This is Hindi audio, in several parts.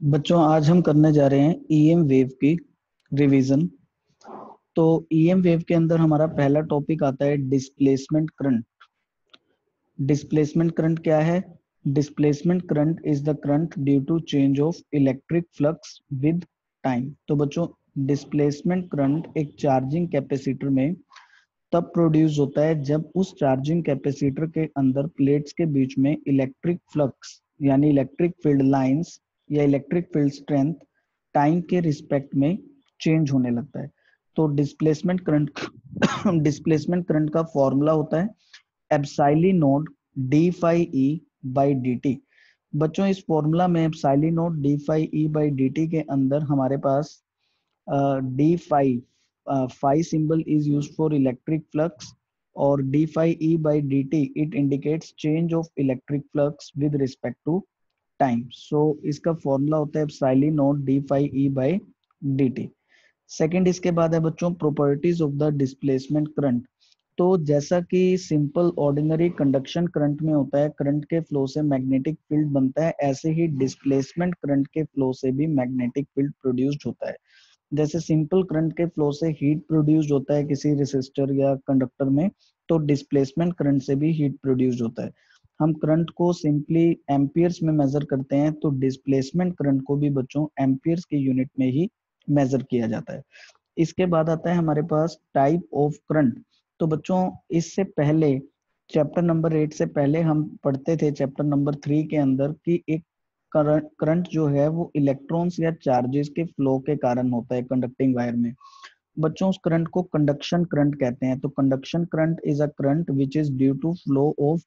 बच्चों आज हम करने जा रहे हैं ईएम वेव की रिवीजन। तो ईएम वेव के अंदर हमारा पहला टॉपिक आता है डिस्प्लेसमेंट करंट। डिस्प्लेसमेंट करंट क्या है? Displacement current is the current due to change of electric flux with time. तो बच्चों, डिस्प्लेसमेंट करंट एक चार्जिंग कैपेसिटर में तब प्रोड्यूस होता है जब उस चार्जिंग कैपेसिटर के अंदर प्लेट्स के बीच में इलेक्ट्रिक फ्लक्स यानी इलेक्ट्रिक फील्ड लाइंस या इलेक्ट्रिक फील्ड स्ट्रेंथ टाइम के रिस्पेक्ट में चेंज होने लगता है। तो डिस्प्लेसमेंट करंट डिस्प्लेसमेंट करंट का फॉर्मूला होता है epsilon naught d phi e by d t. बच्चों, इस फॉर्मूला में epsilon naught d phi e by d t के अंदर हमारे पास d phi phi symbol is use for electric flux और d phi e by d T it indicates change of electric flux with respect to time. So इसका फॉर्मूला होता है epsilon naught d phi e by d t. Second इसके बाद है बच्चों properties of the displacement current. तो जैसा कि सिंपल ऑर्डिनरी कंडक्शन करंट में होता है, करंट के फ्लो से मैग्नेटिक फील्ड बनता है, ऐसे ही डिस्प्लेसमेंट करंट के फ्लो से भी मैग्नेटिक फील्ड प्रोड्यूस्ड होता है। जैसे सिंपल करंट के फ्लो से हीट प्रोड्यूस्ड होता है किसी रेसिस्टर या कंडक्टर में, तो डिस्प्लेसमेंट करंट से भी हीट प्रोड्यूस्ड होता है। हम करंट को सिंपली एम्पियर्स में मेजर करते हैं, तो डिस्प्लेसमेंट करंट को भी बच्चों एम्पियर्स के यूनिट में ही मेजर किया जाता है। इसके बाद आता है हमारे पास टाइप ऑफ करंट। तो बच्चों, इससे पहले चैप्टर नंबर 8 से पहले हम पढ़ते थे चैप्टर नंबर 3 के अंदर कि एक करंट जो है वो इलेक्ट्रॉन्स या चार्जेस के फ्लो के कारण होता है कंडक्टिंग वायर में। बच्चों, उस करंट को कंडक्शन करंट कहते हैं। तो conduction current is a current which is due to flow of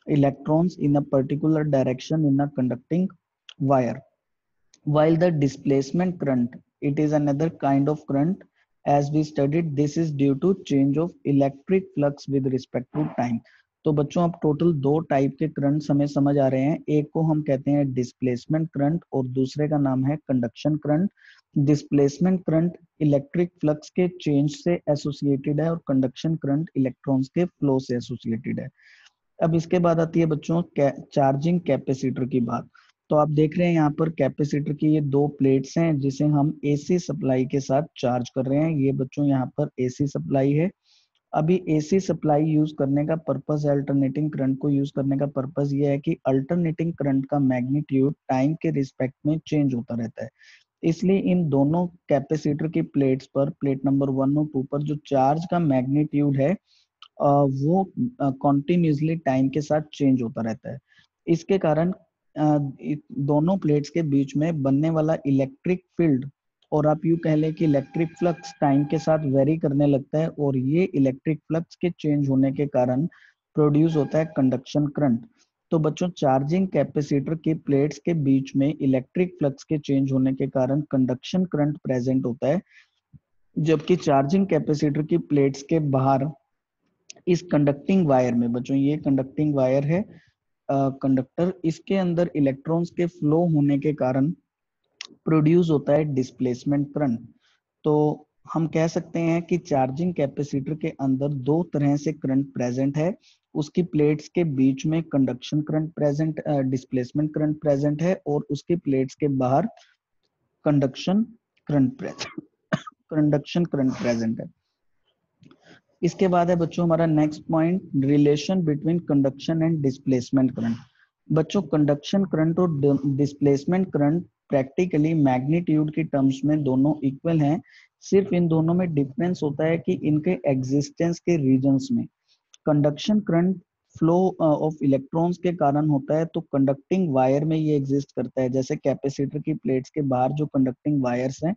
electrons in a particular direction in a conducting wire, while the displacement current, it is another kind of current. As we studied, this is due to change of electric flux with respect to time. तो बच्चों, अब टोटल दो टाइप के करंट हमें समझ आ रहे हैं। एक को हम कहते हैं डिस्प्लेसमेंट करंट और दूसरे का नाम है conduction current. Displacement current electric flux के चेंज से एसोसिएटेड है और कंडक्शन करंट इलेक्ट्रॉन्स के फ्लो से एसोसिएटेड है। अब इसके बाद आती है बच्चों चार्जिंग कैपेसिटर की बात। तो आप देख रहे हैं यहाँ पर कैपेसिटर की ये दो प्लेट्स हैं जिसे हम एसी सप्लाई के साथ चार्ज कर रहे हैं। ये बच्चों यहाँ पर एसी सप्लाई है। अभी एसी सप्लाई यूज करने का पर्पस है, अल्टरनेटिंग करंट को यूज करने का पर्पस ये है कि अल्टरनेटिंग करंट का मैग्नीट्यूड टाइम के रिस्पेक्ट में चेंज होता रहता है। इसलिए इन दोनों कैपेसिटर की प्लेट्स पर, प्लेट नंबर 1 और 2 पर जो चार्ज का मैग्नीट्यूड है वो कॉन्टिन्यूसली टाइम के साथ चेंज होता रहता है। इसके कारण दोनों प्लेट्स के बीच में बनने वाला इलेक्ट्रिक फील्ड, और आप यूं कह लें कि इलेक्ट्रिक फ्लक्स टाइम के साथ वेरी करने लगता है, और ये इलेक्ट्रिक फ्लक्स के चेंज होने के कारण प्रोड्यूस होता है कंडक्शन करंट। तो बच्चों, चार्जिंग कैपेसिटर की प्लेट्स के बीच में इलेक्ट्रिक फ्लक्स के चेंज होने के कारण कंडक्शन करंट प्रेजेंट होता है, जबकि चार्जिंग कैपेसिटर की प्लेट्स के बाहर इस कंडक्टिंग वायर में, बच्चों ये कंडक्टिंग वायर है, कंडक्टर, इसके अंदर इलेक्ट्रॉन्स के फ्लो होने के कारण प्रोड्यूस होता है डिस्प्लेसमेंट करंट। तो हम कह सकते हैं कि चार्जिंग कैपेसिटर के अंदर दो तरह से करंट प्रेजेंट है। उसकी प्लेट्स के बीच में conduction current present, displacement current present है, और उसकी प्लेट्स के बाहर conduction current present conduction current present है। इसके बाद है बच्चों हमारा next point, relation between conduction and displacement current. बच्चों, कंडक्शन करंट और डिस्प्लेसमेंट करंट प्रैक्टिकली मैग्नीट्यूड की टर्म्स में दोनों इक्वल हैं। सिर्फ इन दोनों में डिफरेंस होता है कि इनके एग्जिस्टेंस के रीजन्स में। Conduction current flow of electrons के कारण होता है, तो कंडक्टिंग वायर में ये एग्जिस्ट करता है। जैसे कैपेसिटर की प्लेट्स के बाहर जो कंडक्टिंग वायर्स हैं,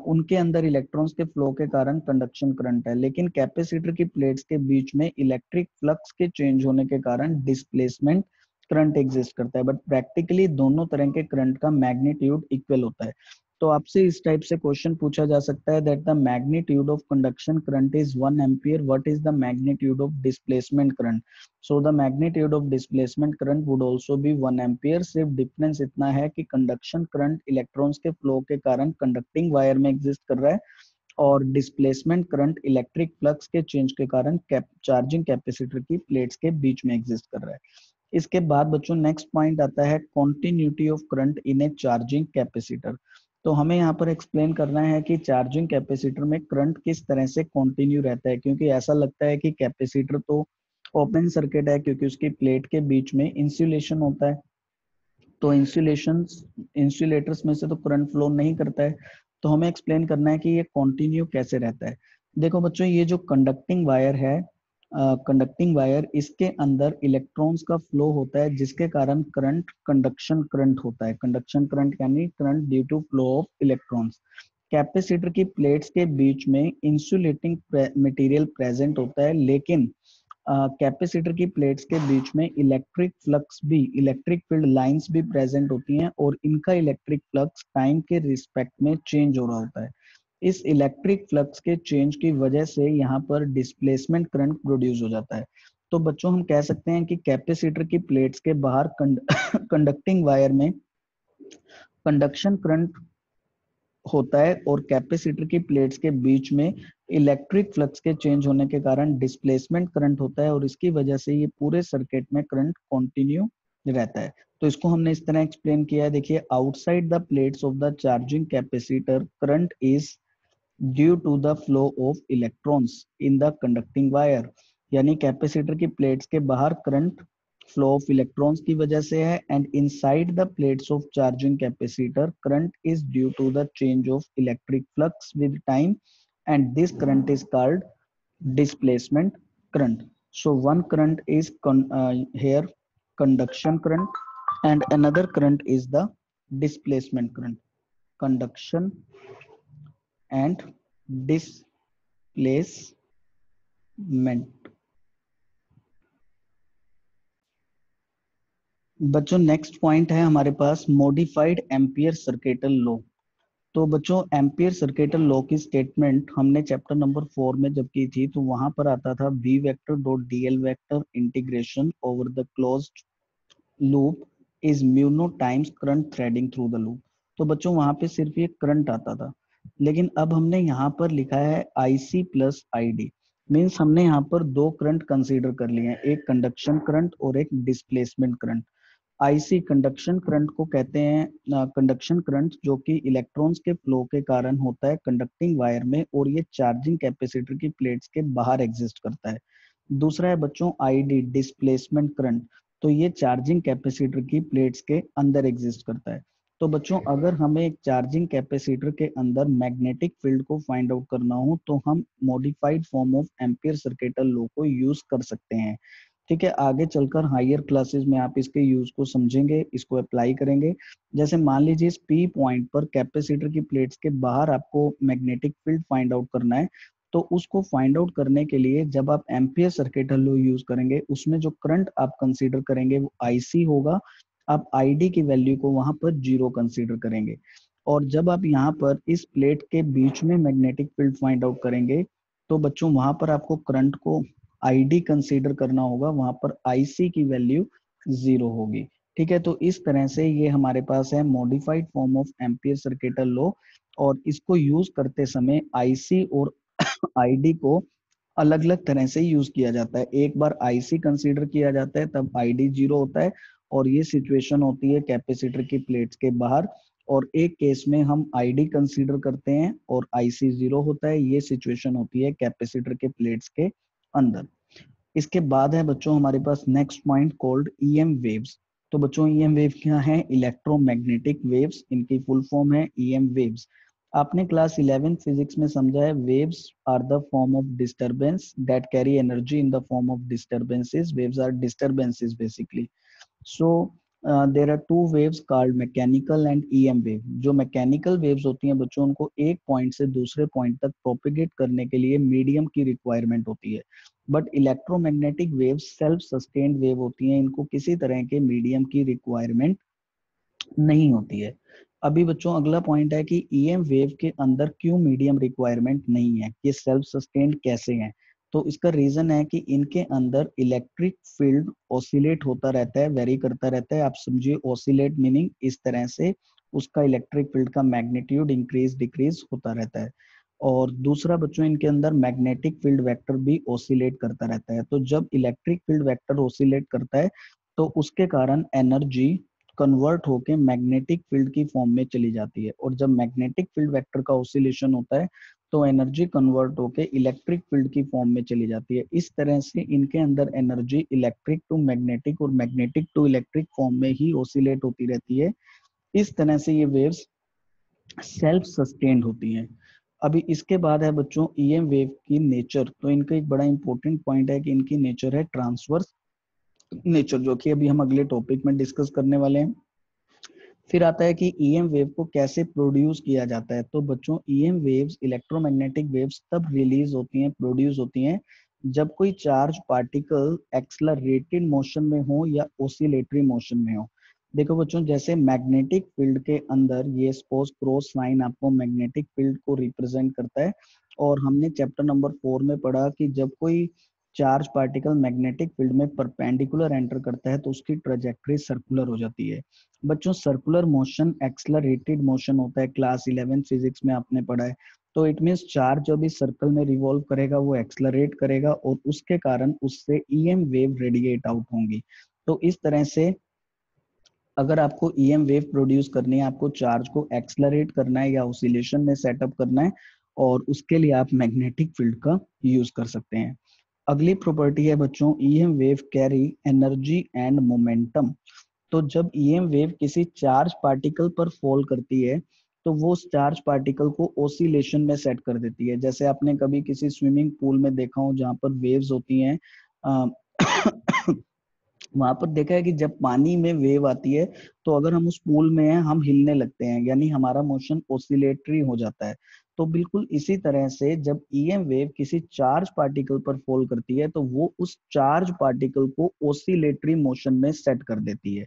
उनके अंदर इलेक्ट्रॉन्स के फ्लो के कारण कंडक्शन करंट है, लेकिन कैपेसिटर की प्लेट्स के बीच में इलेक्ट्रिक फ्लक्स के चेंज होने के कारण डिस्प्लेसमेंट करंट एग्जिस्ट करता है। बट प्रैक्टिकली दोनों तरह के करंट का मैग्नीट्यूड इक्वल होता है। तो आपसे इस टाइप से क्वेश्चन पूछा जा सकता है that the magnitude of conduction current is 1 ampere, what is the magnitude of displacement current? So the magnitude of displacement current would also be 1 ampere. सिर्फ डिफरेंस इतना है कि कंडक्शन करंट इलेक्ट्रॉन्स के फ्लो के कारण कंडक्टिंग वायर में एग्जिस्ट कर रहा है, और डिस्प्लेसमेंट करंट इलेक्ट्रिक फ्लक्स के चेंज के कारण चार्जिंग कैपेसिटर की प्लेट्स के बीच में एग्जिस्ट कर रहा है। इसके बाद बच्चों नेक्स्ट पॉइंट आता है continuity of current in A charging capacitor. तो हमें यहाँ पर एक्सप्लेन करना है कि चार्जिंग कैपेसिटर में करंट किस तरह से कंटिन्यू रहता है, क्योंकि ऐसा लगता है कि कैपेसिटर तो ओपन सर्किट है क्योंकि उसकी प्लेट के बीच में इंसुलेशन होता है, तो इंसुलेटर्स में से तो करंट फ्लो नहीं करता है। तो हमें एक्सप्लेन करना है कि ये कंटिन्यू कैसे रहता है। देखो बच्चों, ये जो कंडक्टिंग वायर है, कंडक्टिंग वायर, इसके अंदर इलेक्ट्रॉन्स का फ्लो होता है जिसके कारण करंट कंडक्शन करंट होता है। कंडक्शन करंट यानी current due to flow of electrons. Capacitor की प्लेट्स के बीच में इंसुलेटिंग मटेरियल प्रेजेंट होता है, लेकिन कैपेसिटर की प्लेट्स के बीच में इलेक्ट्रिक फ्लक्स भी, इलेक्ट्रिक फील्ड लाइंस भी प्रेजेंट होती हैं और इनका इलेक्ट्रिक फ्लक्स टाइम के रिस्पेक्ट में चेंज हो रहा होता है। इस इलेक्ट्रिक फ्लक्स के चेंज की वजह से यहाँ पर डिस्प्लेसमेंट करंट प्रोड्यूस हो जाता है। तो बच्चों हम कह सकते हैं कि कैपेसिटर की प्लेट्स के बाहर कंडक्टिंग वायर में कंडक्शन करंट होता है और कैपेसिटर की प्लेट्स के बीच में इलेक्ट्रिक फ्लक्स के चेंज होने के कारण डिस्प्लेसमेंट करंट होता है और इसकी वजह से ये पूरे सर्किट में करंट कंटिन्यू रहता है। तो इसको हमने इस तरह एक्सप्लेन किया है। देखिए, outside the plates of the charging capacitor current is due to the flow of electrons in the conducting wire, यानी कैपेसिटर की प्लेट्स के बाहर करंट फ्लो ऑफ इलेक्ट्रॉन्स की वजह से है, and inside the plates of charging capacitor current is due to the change of electric flux with time, and this current is called displacement current. So one current is here conduction current and another current is the displacement current. Conduction and displacement. बच्चों नेक्स्ट पॉइंट है हमारे पास मॉडिफाइड एम्पियर सर्किटल लॉ। तो बच्चों एम्पियर सर्किटल लॉ की स्टेटमेंट हमने चैप्टर नंबर 4 में जब की थी तो वहां पर आता था v vector dot dl vector integration over the closed loop is mu naught times current threading through the loop. तो बच्चों वहां पे सिर्फ ये करंट आता था, लेकिन अब हमने यहाँ पर लिखा है IC प्लस ID। मीन्स हमने यहाँ पर दो करंट कंसीडर कर लिए हैं, एक कंडक्शन करंट और एक displacement current. IC conduction current को कहते हैं कंडक्शन करंट, जो कि इलेक्ट्रॉन्स के फ्लो के कारण होता है कंडक्टिंग वायर में और ये चार्जिंग कैपेसिटर की प्लेट्स के बाहर एग्जिस्ट करता है। दूसरा है बच्चों आईडी डिस्प्लेसमेंट करंट, तो ये चार्जिंग कैपेसिटर की प्लेट्स के अंदर एग्जिस्ट करता है। तो बच्चों अगर हमें एक चार्जिंग कैपेसिटर के अंदर मैग्नेटिक फील्ड को फाइंड आउट करना हो तो हम modified form of ampere circuital law को यूज कर सकते हैं। ठीक है, आगे चलकर हायर क्लासेस में आप इसके यूज को समझेंगे, इसको अप्लाई करेंगे। जैसे मान लीजिए इस पी पॉइंट पर कैपेसिटर की प्लेट्स के बाहर आपको मैग्नेटिक फील्ड फाइंड आउट करना है, तो उसको फाइंड आउट करने के लिए जब आप एम्पियर सर्किटल लॉ यूज करेंगे उसमें जो करंट आप कंसीडर करेंगे वो आईसी होगा। आप आईडी की वैल्यू को वहां पर 0 कंसीडर करेंगे और जब आप यहाँ पर इस प्लेट के बीच में मैग्नेटिक फील्ड फाइंड आउट करेंगे तो बच्चों वहां पर आपको करंट को आईडी कंसीडर करना होगा, वहां पर आईसी की वैल्यू 0 होगी। ठीक है, तो इस तरह से ये हमारे पास है modified form of ampere circuital law, और इसको यूज करते समय आईसी और आईडी को अलग अलग तरह से यूज किया जाता है। एक बार आईसी कंसीडर किया जाता है तब आईडी 0 होता है और ये सिचुएशन होती है कैपेसिटर की प्लेट्स के बाहर, और एक केस में हम आईडी कंसीडर करते हैं और आईसी 0 होता है, ये सिचुएशन होती है कैपेसिटर के प्लेट्स के अंदर। इसके बाद है बच्चों हमारे पास next point called EM waves. तो बच्चों ईएम वेव क्या है? इलेक्ट्रोमैग्नेटिक वेव्स, इनकी फुल फॉर्म है ईएम वेव्स। आपने क्लास 11 फिजिक्स में समझा है waves are the form of disturbance that carry energy in the form of disturbances. Waves are disturbances basically. So there are two waves called mechanical and EM wave। जो मैकेनिकल वेव्स होती हैं बच्चों, उनको एक पॉइंट से दूसरे पॉइंट तक प्रोपिगेट करने के लिए मीडियम की रिक्वायरमेंट होती है, but electromagnetic waves self sustained wave होती हैं, इनको किसी तरह के मीडियम की रिक्वायरमेंट नहीं होती है। अभी बच्चों अगला पॉइंट है कि ईएम वेव के अंदर क्यों मीडियम रिक्वायरमेंट नहीं है, ये सेल्फ सस्टेन्ड कैसे हैं? तो इसका रीजन है कि इनके अंदर इलेक्ट्रिक फील्ड ऑसिलेट होता रहता है, वेरी करता रहता है। आप समझिए ऑसिलेट मीनिंग इस तरह से उसका इलेक्ट्रिक फील्ड का मैग्नीट्यूड इंक्रीज डिक्रीज होता रहता है। और दूसरा बच्चों इनके अंदर मैग्नेटिक फील्ड वेक्टर भी ऑसिलेट करता रहता है। तो जब इलेक्ट्रिक फील्ड वेक्टर ऑसिलेट करता है तो उसके कारण एनर्जी कन्वर्ट होके मैग्नेटिक फील्ड की फॉर्म में चली जाती है, और जब मैग्नेटिक फील्ड वेक्टर का ऑसिलेशन होता है तो एनर्जी कन्वर्ट होके इलेक्ट्रिक फील्ड की फॉर्म में चली जाती है। इस तरह से इनके अंदर एनर्जी इलेक्ट्रिक टू मैग्नेटिक और मैग्नेटिक टू इलेक्ट्रिक फॉर्म में ही ऑसिलेट होती रहती है। इस तरह से ये वेव्स सेल्फ सस्टेन्ड होती हैं। अभी इसके बाद है बच्चों ईएम वेव की नेचर। तो इनका एक बड़ा इंपॉर्टेंट पॉइंट है कि इनकी नेचर है ट्रांसवर्स नेचर, जो कि अभी हम अगले टॉपिक में डिस्कस करने वाले हैं। फिर आता है कि ईएम वेव को कैसे प्रोड्यूस किया जाता है। तो बच्चों ईएम वेव्स, इलेक्ट्रोमैग्नेटिक वेव्स तब रिलीज होती हैं, प्रोड्यूस होती हैं जब कोई चार्ज पार्टिकल एक्सलरेटेड मोशन में हो या ओसिलेटरी मोशन में हो। देखो बच्चों, जैसे मैग्नेटिक फील्ड के अंदर ये सपोज क्रॉस लाइन आपको मैग्नेटिक फील्ड को रिप्रेजेंट करता है, और हमने चैप्टर नंबर 4 में पढ़ा कि जब कोई चार्ज पार्टिकल मैग्नेटिक फील्ड में परपेंडिकुलर एंटर करता है तो उसकी ट्रेजेक्टरी सर्कुलर हो जाती है। बच्चों सर्कुलर मोशन एक्सलरेटेड मोशन होता है, क्लास 11 फिजिक्स में आपने पढ़ा है। तो इट मींस चार्ज जो भी सर्कल में रिवॉल्व करेगा वो एक्सलरेट करेगा, और उसके कारण उससे ईएम वेव रेडिएट आउट होंगी। तो इस तरह से अगर आपको ईएम वेव प्रोड्यूस करनी है, आपको चार्ज को एक्सलरेट करना है या ऑसिलेशन में सेटअप करना है, और उसके लिए आप मैग्नेटिक फील्ड का यूज कर सकते हैं। अगली प्रॉपर्टी है बच्चों EM wave carry energy and momentum. तो जब ईएम वेव किसी चार्ज पार्टिकल पर फॉल करती है तो वो चार्ज पार्टिकल को ओसिलेशन में सेट कर देती है। जैसे आपने कभी किसी स्विमिंग पूल में देखा हो जहां पर वेव्स होती हैं, वहां पर देखा है कि जब पानी में वेव आती है तो अगर हम उस पूल में हैं हम हिलने लगते हैं, यानी हमारा मोशन ओसिलेटरी हो जाता है। तो बिल्कुल इसी तरह से जब ईएम वेव किसी चार्ज पार्टिकल पर फॉल करती है तो वो उस चार्ज पार्टिकल को ओसिलेटरी मोशन में सेट कर देती है।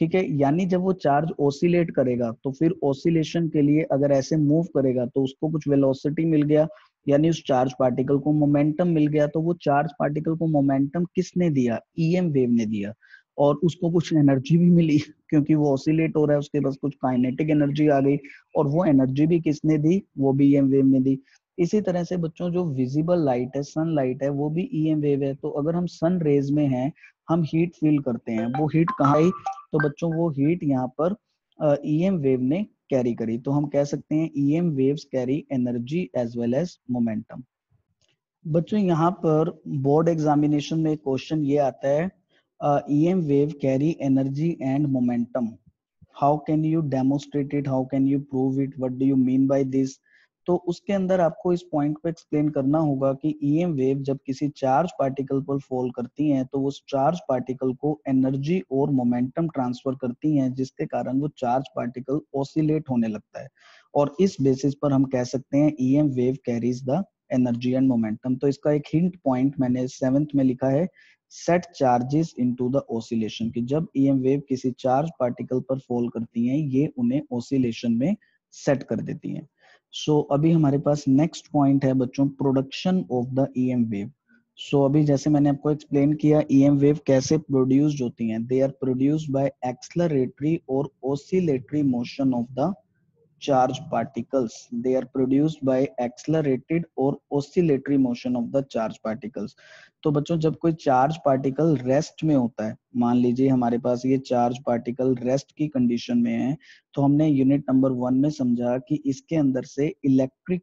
ठीक है, यानी जब वो चार्ज ओसिलेट करेगा तो फिर ओसिलेशन के लिए अगर ऐसे मूव करेगा तो उसको कुछ वेलोसिटी मिल गया, यानी उस चार्ज पार्टिकल को मोमेंटम मिल गया। तो वो चार्ज पार्टिकल को मोमेंटम किसने दिया? ईएम वेव ने दिया। और उसको कुछ एनर्जी भी मिली क्योंकि वो ऑसिलेट हो रहा है, उसके पास कुछ काइनेटिक एनर्जी आ गई, और वो एनर्जी भी किसने दी? वो भी ईएम वेव ने दी। इसी तरह से बच्चों जो विजिबल लाइट है, सन लाइट है, वो भी ईएम वेव है। तो अगर हम सन रेज में हैं, हम हीट फील करते हैं, वो हीट कहाँ आई? तो बच्चों वो हीट यहाँ पर ईएम वेव ने कैरी करी। तो हम कह सकते हैं EM waves carry energy as well as momentum. बच्चों यहाँ पर बोर्ड एग्जामिनेशन में क्वेश्चन ये आता है, EM wave carry energy and momentum, how can you demonstrate it, how can you prove it, what do you mean by this. तो उसके अंदर आपको इस पॉइंट को एक्सप्लेन करना होगा कि ईएम वेव जब किसी चार्ज पार्टिकल पर फॉल करती हैं तो वो चार्ज पार्टिकल को एनर्जी और मोमेंटम ट्रांसफर करती हैं, जिसके कारण वो चार्ज पार्टिकल ऑसिलेट होने लगता है। और इस बेसिस पर हम कह सकते हैं EM wave carries the energy and momentum. तो इसका एक हिंट पॉइंट मैंने 7th में लिखा है, set charges into the oscillation, कि जब ईएम वेव किसी चार्ज पार्टिकल पर फॉल करती हैं ये उन्हें ऑसिलेशन में सेट कर देती हैं। सो अभी हमारे पास नेक्स्ट पॉइंट है बच्चों, production of the EM wave. So अभी जैसे मैंने आपको एक्सप्लेन किया ईएम वेव कैसे प्रोड्यूस्ड होती हैं, दे आर प्रोड्यूस्ड बाय एक्सलरेटरी और oscillatory motion of the charge particles. They are produced by accelerated or oscillatory motion of the charge particles. तो बच्चों जब कोई चार्ज पार्टिकल रेस्ट में होता है, मान लीजिए हमारे पास ये चार्ज पार्टिकल रेस्ट की कंडीशन में है, तो हमने यूनिट नंबर 1 में समझा कि इसके अंदर से इलेक्ट्रिक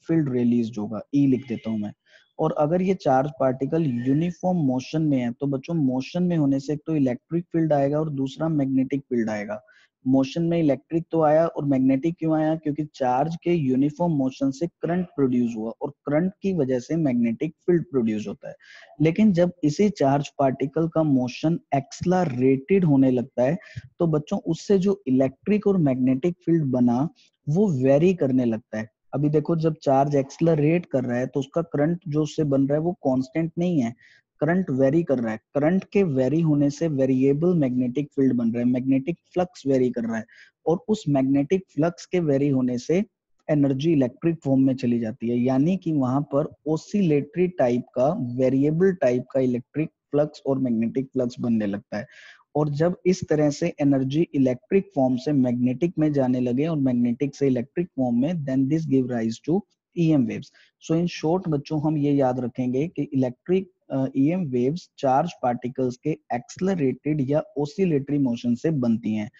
फील्ड रिलीज होगा, ई लिख देता हूं मैं। और अगर ये चार्ज पार्टिकल यूनिफॉर्म मोशन में है तो बच्चों मोशन में होने से एक तो इलेक्ट्रिक फील्ड आएगा और दूसरा मैग्नेटिक फील्ड आएगा। मोशन में इलेक्ट्रिक तो आया, और मैग्नेटिक क्यों आया? क्योंकि चार्ज के यूनिफॉर्म मोशन से करंट प्रोड्यूस हुआ, और करंट की वजह से मैग्नेटिक फील्ड प्रोड्यूस होता है। लेकिन जब इसी चार्ज पार्टिकल का मोशन एक्सलरेटेड होने लगता है तो बच्चों उससे जो इलेक्ट्रिक और मैग्नेटिक फील्ड बना वो वेरी करने लगता है। अभी देखो जब चार्ज एक्सलरेट कर रहा है तो उसका करंट जो उससे बन रहा है वो कांस्टेंट नहीं है, करंट वेरी कर रहा है। करंट के वेरी होने से वेरिएबल मैग्नेटिक फील्ड बन रहा है, मैग्नेटिक फ्लक्स वेरी कर रहा है, और उस मैग्नेटिक फ्लक्स के वेरी होने से एनर्जी इलेक्ट्रिक फॉर्म में चली जाती है, यानी कि वहां पर ओसिलेटरी टाइप का, वेरिएबल टाइप का इलेक्ट्रिक फ्लक्स और मैग्नेटिक फ्लक्स बनने लगता है। और जब इस तरह से एनर्जी इलेक्ट्रिक फॉर्म से मैग्नेटिक में जाने लगे और मैग्नेटिक से इलेक्ट्रिक फॉर्म में, then this give rise to EM waves. So in short बच्चों हम ये याद रखेंगे कि electric EM waves charge particles के एक्सेलरेटेड या ओसिलेटरी मोशन से बनती हैं।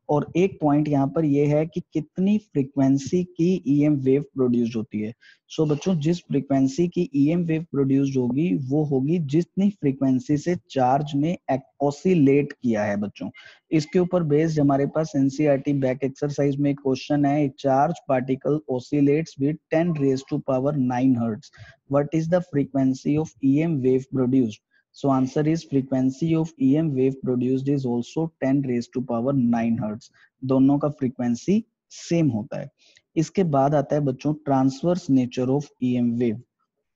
और एक पॉइंट यहाँ पर यह है कि कितनी फ्रीक्वेंसी की ईएम वेव प्रोड्यूस होती है। सो बच्चों, जिस फ्रीक्वेंसी की ईएम वेव प्रोड्यूस होगी वो होगी जितनी फ्रीक्वेंसी से चार्ज ने ऑसिलेट किया है बच्चों। इसके ऊपर बेस्ड हमारे पास एनसीईआरटी बैक एक्सरसाइज में एक क्वेश्चन है, charge particle oscillates with 10 raised to power 9 hertz. What is the frequency of EM wave produced? So answer is frequency of EM wave produced is also 10 raised to power 9 hertz. दोनों का फ्रीक्वेंसी सेम होता है। इसके बाद आता है बच्चों transverse nature of EM wave.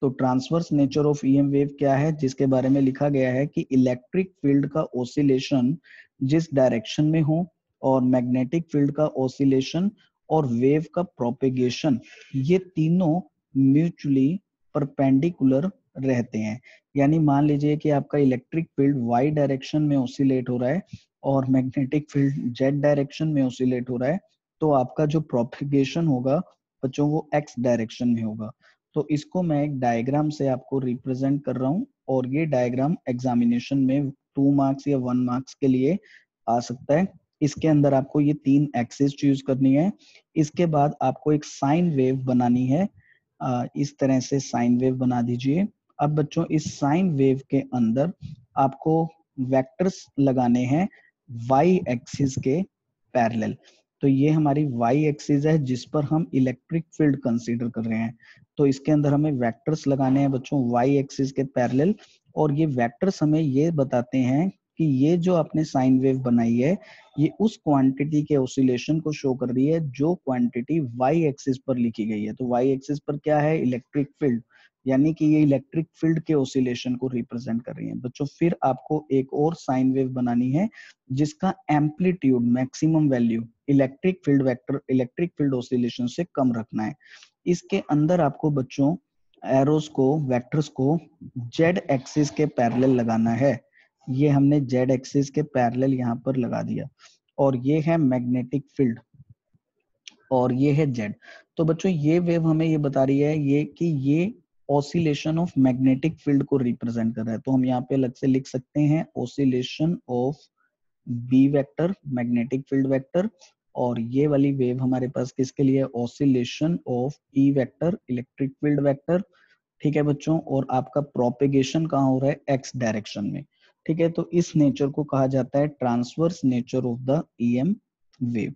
तो transverse nature of EM wave क्या है, जिसके बारे में लिखा गया है कि इलेक्ट्रिक फील्ड का ऑसिलेशन जिस डायरेक्शन में हो और मैग्नेटिक फील्ड का ऑसिलेशन और वेव का प्रोपेगेशन, ये तीनों म्यूचुअली परपेंडिकुलर रहते हैं। यानी मान लीजिए कि आपका इलेक्ट्रिक फील्ड वाई डायरेक्शन में ऑसिलेट हो रहा है और मैग्नेटिक फील्ड जेड डायरेक्शन में ऑसिलेट हो रहा है, तो आपका जो प्रोपेगेशन होगा बच्चों वो एक्स डायरेक्शन में होगा। तो इसको मैं एक डायग्राम से आपको रिप्रेजेंट कर रहा हूँ, और ये डायग्राम एग्जामिनेशन में 2 मार्क्स या 1 मार्क्स के लिए आ सकता है। इसके अंदर आपको ये 3 एक्सिस चूज करनी है। इसके बाद आपको एक साइन वेव बनानी है। इस तरह से साइन वेव बना दीजिए। अब बच्चों इस साइन वेव के अंदर आपको वेक्टर्स लगाने हैं वाई एक्सिस के पैरेलल। तो ये हमारी वाई एक्सिस है जिस पर हम इलेक्ट्रिक फील्ड कंसीडर कर रहे हैं। तो इसके अंदर हमें वेक्टर्स लगाने हैं बच्चों वाई एक्सिस के पैरेलल, और ये वेक्टर्स हमें ये बताते हैं कि ये जो आपने साइन वेव बनाई है ये उस क्वांटिटी के ऑसिलेशन को शो कर रही है जो क्वांटिटी वाई एक्सिस पर लिखी गई है। तो वाई एक्सिस पर क्या है, इलेक्ट्रिक फील्ड, यानी कि ये इलेक्ट्रिक फील्ड के ऑसिलेशन को रिप्रेजेंट कर रही है बच्चों। फिर आपको एक और साइन वेव बनानी है जिसका amplitude maximum value electric field vector electric field oscillation से कम रखना है। इसके अंदर आपको बच्चों एरोस को वेक्टर्स को जेड एक्सिस के पैरेलल लगाना है। ये हमने जेड एक्सिस के पैरेलल यहाँ पर लगा दिया, और ये है मैग्नेटिक फील्ड और ये है जेड। तो बच्चों ये वेव हमें ये बता रही है ये कि ये ऑसिलेशन ऑफ मैग्नेटिक फील्ड को रिप्रेजेंट कर रहा है। तो हम यहाँ पे अलग से लिख सकते हैं oscillation of B vector magnetic field vector, और ये वाली वेव हमारे पास किसके लिए, oscillation of E vector electric field vector. ठीक है बच्चों, और आपका प्रोपेगेशन कहाँ हो रहा है, एक्स डायरेक्शन में। ठीक है, तो इस नेचर को कहा जाता है transverse nature of the EM wave.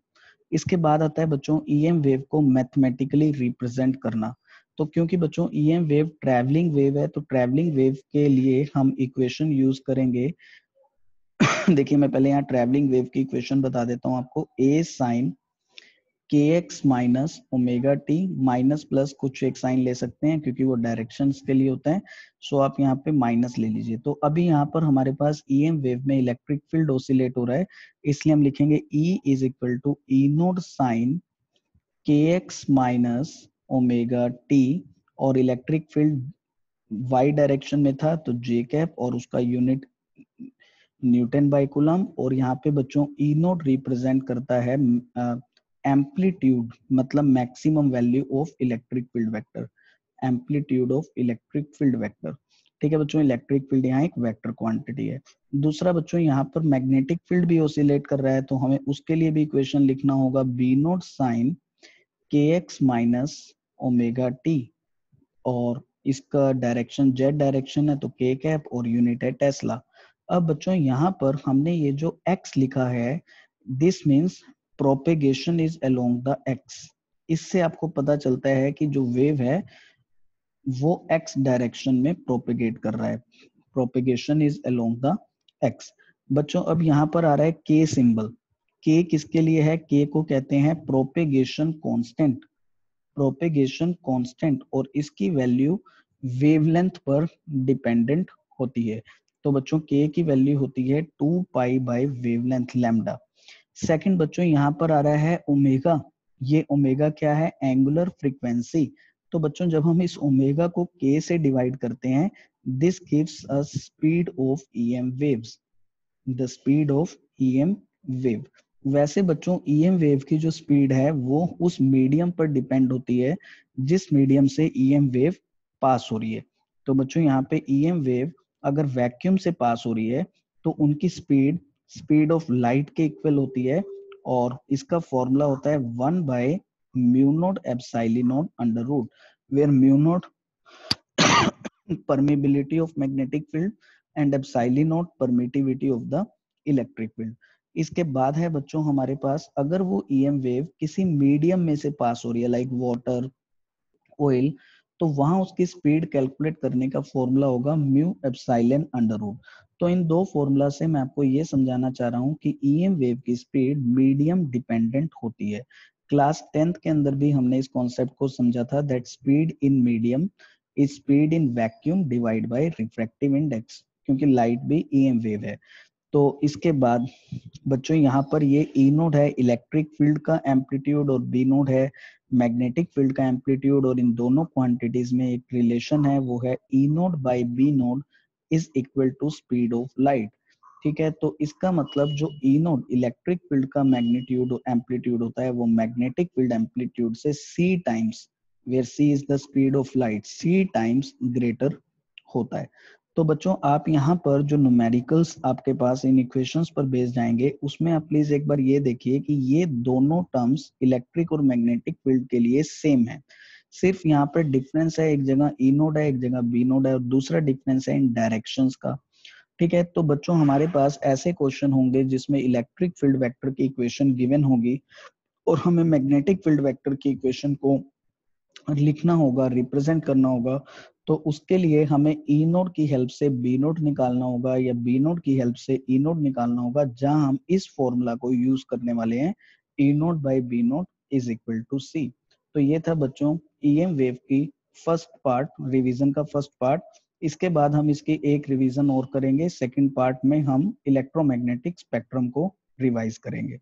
इसके बाद आता है बच्चों ईएम वेव को मैथमेटिकली रिप्रेजेंट करना। तो क्योंकि बच्चों ईएम वेव ट्रैवलिंग वेव है, तो ट्रैवलिंग वेव के लिए हम इक्वेशन यूज करेंगे। देखिए मैं पहले यहाँ ट्रैवलिंग वेव की इक्वेशन बता देता हूँ आपको, ए साइन के X minus omega T minus plus कुछ एक साइन ले सकते हैं क्योंकि वो डायरेक्शंस के लिए होता है। सो आप यहाँ पे माइनस ले लीजिए। तो अभी यहाँ पर हमारे पास ईएम वेव में इलेक्ट्रिक फील्ड ऑसिलेट हो रहा है, इसलिए हम लिखेंगे E is equal to E naught sine के एक्स माइनस ओमेगा टी, और इलेक्ट्रिक फील्ड वाई डायरेक्शन में था तो जे कैप और उसका यूनिट न्यूटन बाय कूलम। और यहाँ पे बच्चों ई नोट रिप्रेजेंट करता है एम्पलीट्यूड मतलब maximum value of electric field vector, amplitude of electric field vector. ठीक है बच्चों, इलेक्ट्रिक फील्ड यहाँ एक वेक्टर क्वांटिटी है। दूसरा बच्चों यहाँ पर मैग्नेटिक फील्ड भी ऑसिलेट कर रहा है, तो हमें उसके लिए भी इक्वेशन लिखना होगा बी नोट साइन के एक्स माइनस ओमेगा टी, और इसका डायरेक्शन जेड डायरेक्शन है तो के कैप और यूनिट है टेस्ला। अब बच्चों यहाँ पर हमने ये जो x लिखा है, this means propagation is along the x। इससे आपको पता चलता है कि जो वेव है वो x डायरेक्शन में प्रोपेगेट कर रहा है, propagation is along the x। बच्चों अब यहाँ पर आ रहा है k सिंबल। k किसके लिए है, k को कहते हैं प्रोपेगेशन कांस्टेंट, प्रोपेगेशन कांस्टेंट, और इसकी वैल्यू वेवलेंथ पर डिपेंडेंट होती है। तो बच्चों k की वैल्यू होती है 2 pi by wavelength lambda. Second बच्चों यहाँ पर आ रहा है ओमेगा। ये ओमेगा क्या है, एंगुलर फ्रीक्वेंसी। तो बच्चों जब हम इस ओमेगा को k से डिवाइड करते हैं, this gives us speed of EM waves, the speed of EM wave. वैसे बच्चों ईएम वेव की जो स्पीड है वो उस मीडियम पर डिपेंड होती है जिस मीडियम से ईएम वेव पास हो रही है। तो बच्चों यहाँ पे ईएम वेव अगर वैक्यूम से पास हो रही है तो उनकी स्पीड ऑफ लाइट के इक्वल होती है, और इसका फॉर्मूला होता है 1/म्यू naught epsilon naught under root, where mu naught permeability of magnetic field and epsilon naught permittivity of the electric field। इसके बाद है बच्चों हमारे पास, अगर वो ईएम वेव किसी मीडियम में से पास हो रही है लाइक वाटर, ऑयल, तो वहां उसकी स्पीड कैलकुलेट करने का फॉर्मूला होगा म्यू एप्सिलॉन अंडर रूट। तो इन दो फॉर्मूला से मैं आपको ये समझाना चाह रहा हूँ कि ईएम वेव की स्पीड मीडियम डिपेंडेंट होती है। क्लास 10th के अंदर भी हमने इस कॉन्सेप्ट को समझा था, that speed in medium is speed in vacuum divide by refractive index, क्योंकि लाइट भी ईएम वेव है। तो इसके बाद बच्चों यहाँ पर ये ई नोड है इलेक्ट्रिक फील्ड का एम्पलीट्यूड और बी नोड है मैग्नेटिक फील्ड का एम्पलीट्यूड, और इन दोनों क्वांटिटीज में एक रिलेशन है, वो है E naught by B naught is equal to speed of light. ठीक है, तो इसका मतलब जो ई नोड इलेक्ट्रिक फील्ड का मैग्नीट्यूड एम्पलीट्यूड होता है वो मैग्नेटिक फील्ड एम्पलीट्यूड से c times, where c is the speed of light, c times greater होता है। तो बच्चों आप यहाँ पर जो न्यूमेरिकल्स आपके पास इन इक्वेशंस पर बेस्ड जाएंगे, उसमें आप प्लीज एक बार ये देखिए कि ये दोनों टर्म्स इलेक्ट्रिक और मैग्नेटिक फील्ड के लिए सेम है। सिर्फ यहाँ पर डिफरेंस है, एक जगह ई नोड है एक जगह बी नोड है, और दूसरा डिफरेंस है इन डायरेक्शंस का। ठीक है, तो बच्चों हमारे पास ऐसे क्वेश्चन होंगे जिसमें इलेक्ट्रिक फील्ड वेक्टर की इक्वेशन गिवन होगी और हमें मैग्नेटिक फील्ड वेक्टर की इक्वेशन को लिखना होगा, रिप्रेजेंट करना होगा। तो उसके लिए हमें ई नोड की हेल्प से बी नोड निकालना होगा या बी नोड की हेल्प से ई नोड निकालना होगा, जहां हम इस फॉर्मूला को यूज करने वाले हैं, E naught by B naught is equal to c. तो ये था बच्चों ईएम वेव की फर्स्ट पार्ट, रिवीजन का फर्स्ट पार्ट। इसके बाद हम इसकी एक रिवीजन और करेंगे, सेकंड पार्ट में हम इलेक्ट्रोमैग्नेटिक स्पेक्ट्रम को रिवाइज करेंगे।